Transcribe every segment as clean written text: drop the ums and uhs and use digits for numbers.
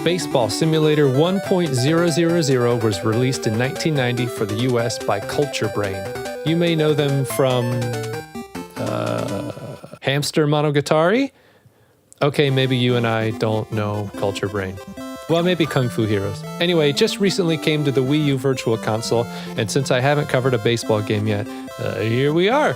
Baseball Simulator 1.000 was released in 1990 for the US by Culture Brain. You may know them from Hamster Monogatari? Okay, maybe you and I don't know Culture Brain. Well, maybe Kung Fu Heroes. Anyway, just recently came to the Wii U Virtual Console, and since I haven't covered a baseball game yet, here we are.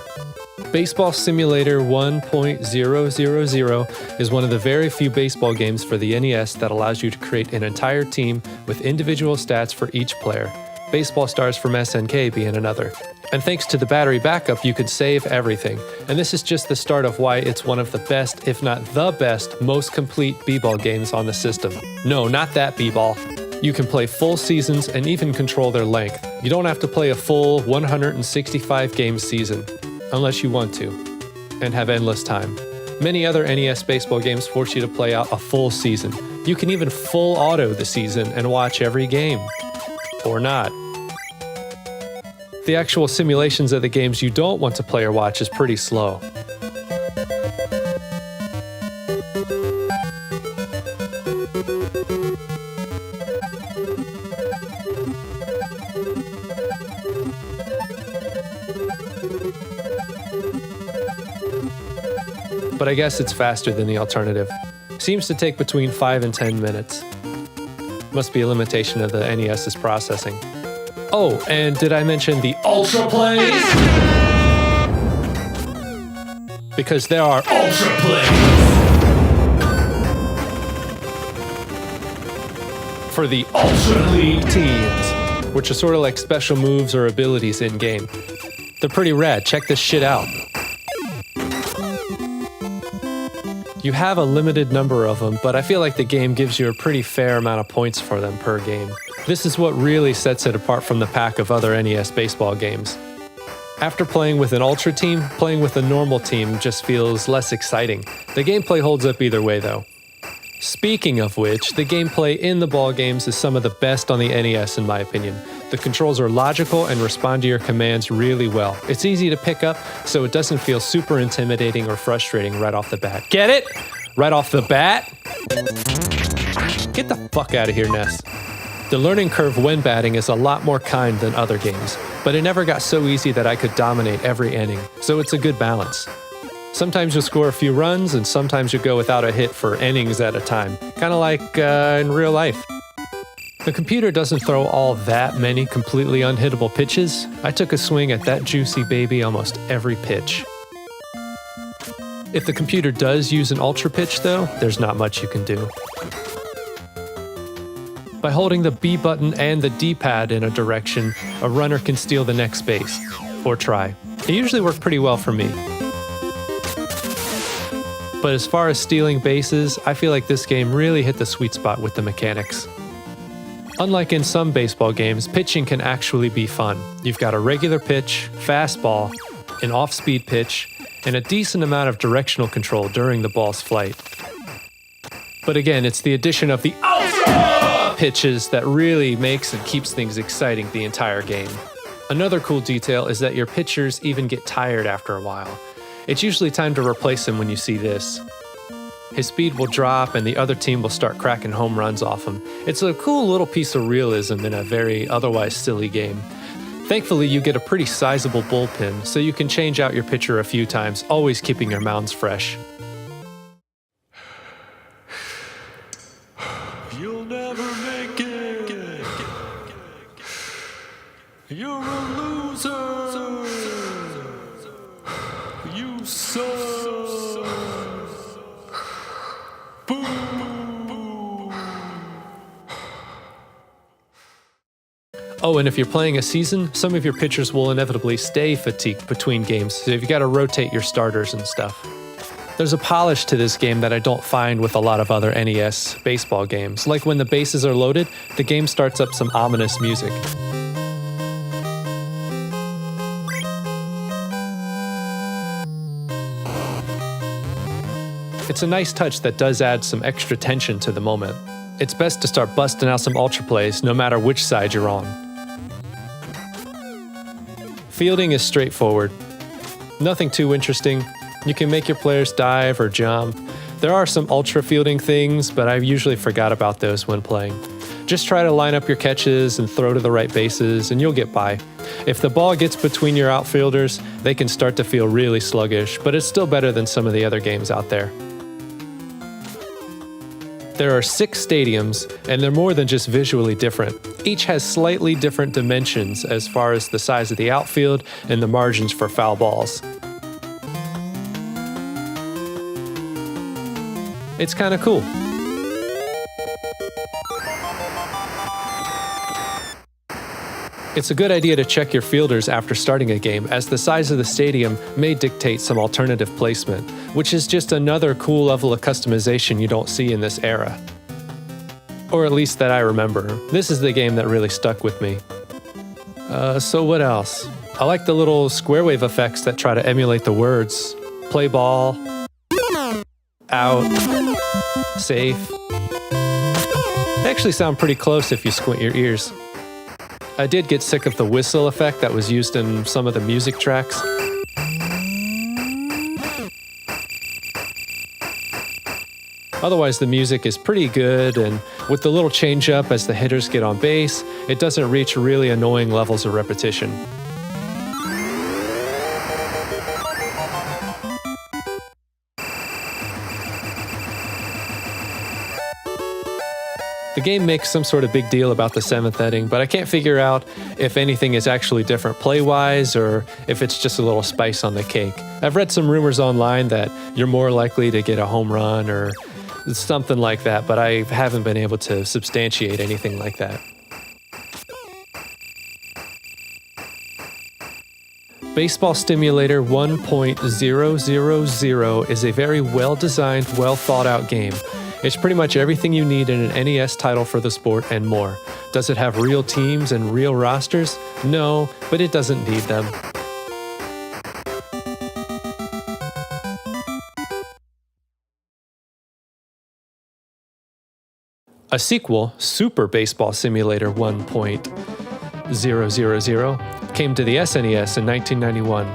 Baseball Simulator 1.000 is one of the very few baseball games for the NES that allows you to create an entire team with individual stats for each player, Baseball Stars from SNK being another. And thanks to the battery backup, you could save everything. And this is just the start of why it's one of the best, if not the best, most complete b-ball games on the system. No, not that b-ball. You can play full seasons and even control their length. You don't have to play a full 165 game season, unless you want to, and have endless time. Many other NES baseball games force you to play out a full season. You can even full auto the season and watch every game. Or not. The actual simulations of the games you don't want to play or watch is pretty slow. But I guess it's faster than the alternative. Seems to take between 5 and 10 minutes. Must be a limitation of the NES's processing. Oh, and did I mention the Ultra Plays? Because there are Ultra Plays for the Ultra League teams, which are sort of like special moves or abilities in-game. They're pretty rad, check this shit out. You have a limited number of them, but I feel like the game gives you a pretty fair amount of points for them per game. This is what really sets it apart from the pack of other NES baseball games. After playing with an Ultra team, playing with a normal team just feels less exciting. The gameplay holds up either way though. Speaking of which, the gameplay in the ball games is some of the best on the NES in my opinion. The controls are logical and respond to your commands really well. It's easy to pick up, so it doesn't feel super intimidating or frustrating right off the bat. Get it? Right off the bat? Get the fuck out of here, Ness. The learning curve when batting is a lot more kind than other games, but it never got so easy that I could dominate every inning, so it's a good balance. Sometimes you'll score a few runs, and sometimes you'll go without a hit for innings at a time, kind of like in real life. The computer doesn't throw all that many completely unhittable pitches. I took a swing at that juicy baby almost every pitch. If the computer does use an ultra pitch though, there's not much you can do. By holding the B button and the D-pad in a direction, a runner can steal the next base, or try. It usually worked pretty well for me. But as far as stealing bases, I feel like this game really hit the sweet spot with the mechanics. Unlike in some baseball games, pitching can actually be fun. You've got a regular pitch, fastball, an off-speed pitch, and a decent amount of directional control during the ball's flight. But again, it's the addition of the ultra pitches that really makes and keeps things exciting the entire game. Another cool detail is that your pitchers even get tired after a while. It's usually time to replace him when you see this. His speed will drop and the other team will start cracking home runs off him. It's a cool little piece of realism in a very otherwise silly game. Thankfully, you get a pretty sizable bullpen, so you can change out your pitcher a few times, always keeping your mounds fresh. You'll never make it. You're a loser. You suck. Oh, and if you're playing a season, some of your pitchers will inevitably stay fatigued between games, so you've got to rotate your starters and stuff. There's a polish to this game that I don't find with a lot of other NES baseball games. Like when the bases are loaded, the game starts up some ominous music. It's a nice touch that does add some extra tension to the moment. It's best to start busting out some ultra plays no matter which side you're on. Fielding is straightforward. Nothing too interesting. You can make your players dive or jump. There are some ultra fielding things, but I usually forgot about those when playing. Just try to line up your catches and throw to the right bases, and you'll get by. If the ball gets between your outfielders, they can start to feel really sluggish, but it's still better than some of the other games out there. There are 6 stadiums, and they're more than just visually different. Each has slightly different dimensions as far as the size of the outfield and the margins for foul balls. It's kind of cool. It's a good idea to check your fielders after starting a game, as the size of the stadium may dictate some alternative placement, which is just another cool level of customization you don't see in this era. Or at least that I remember. This is the game that really stuck with me. So what else? I like the little square wave effects that try to emulate the words. Play ball, out, safe. They actually sound pretty close if you squint your ears. I did get sick of the whistle effect that was used in some of the music tracks. Otherwise, the music is pretty good, and with the little change up as the hitters get on base, it doesn't reach really annoying levels of repetition. The game makes some sort of big deal about the 7th inning, but I can't figure out if anything is actually different play-wise or if it's just a little spice on the cake. I've read some rumors online that you're more likely to get a home run or something like that, but I haven't been able to substantiate anything like that. Baseball Simulator 1.000 is a very well-designed, well-thought-out game. It's pretty much everything you need in an NES title for the sport and more. Does it have real teams and real rosters? No, but it doesn't need them. A sequel, Super Baseball Simulator 1.000, came to the SNES in 1991.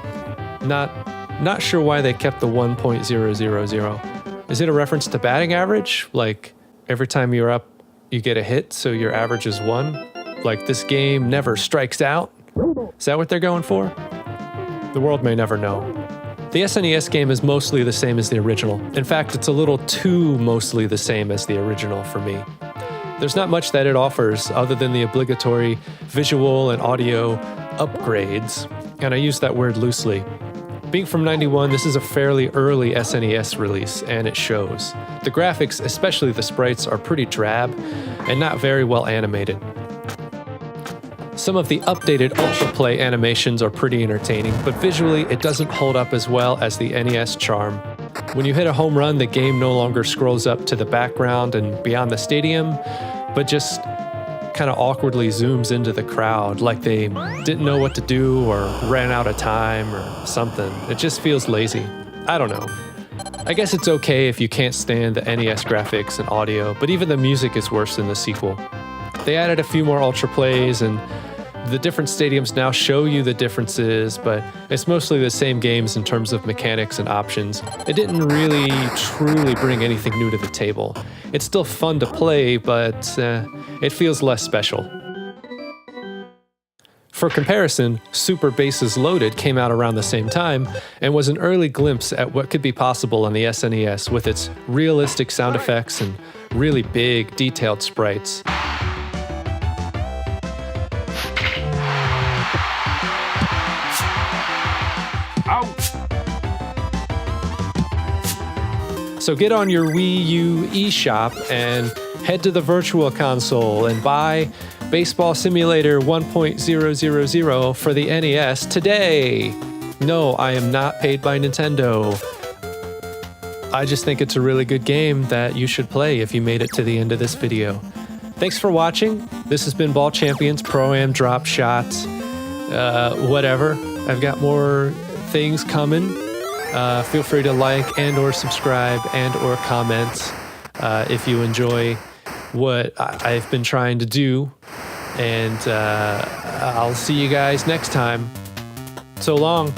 Not sure why they kept the 1.000. Is it a reference to batting average? Like, every time you're up, you get a hit, so your average is 1? Like, this game never strikes out? Is that what they're going for? The world may never know. The SNES game is mostly the same as the original. In fact, it's a little too mostly the same as the original for me. There's not much that it offers other than the obligatory visual and audio upgrades, and I use that word loosely. Being from '91, this is a fairly early SNES release, and it shows. The graphics, especially the sprites, are pretty drab and not very well animated. Some of the updated Ultra Play animations are pretty entertaining, but visually it doesn't hold up as well as the NES charm. When you hit a home run, the game no longer scrolls up to the background and beyond the stadium, but just kind of awkwardly zooms into the crowd like they didn't know what to do or ran out of time or something. It just feels lazy. I don't know. I guess it's okay if you can't stand the NES graphics and audio, but even the music is worse than the sequel. They added a few more Ultra Plays, and the different stadiums now show you the differences, but it's mostly the same games in terms of mechanics and options. It didn't really truly bring anything new to the table. It's still fun to play, but it feels less special. For comparison, Super Bases Loaded came out around the same time and was an early glimpse at what could be possible on the SNES with its realistic sound effects and really big, detailed sprites. So get on your Wii U eShop and head to the Virtual Console and buy Baseball Simulator 1.000 for the NES today. No, I am not paid by Nintendo. I just think it's a really good game that you should play if you made it to the end of this video. Thanks for watching. This has been Ball Champions Pro-Am Drop Shots. Whatever. I've got more things coming. Feel free to like and or subscribe and or comment if you enjoy what I've been trying to do. And I'll see you guys next time. So long.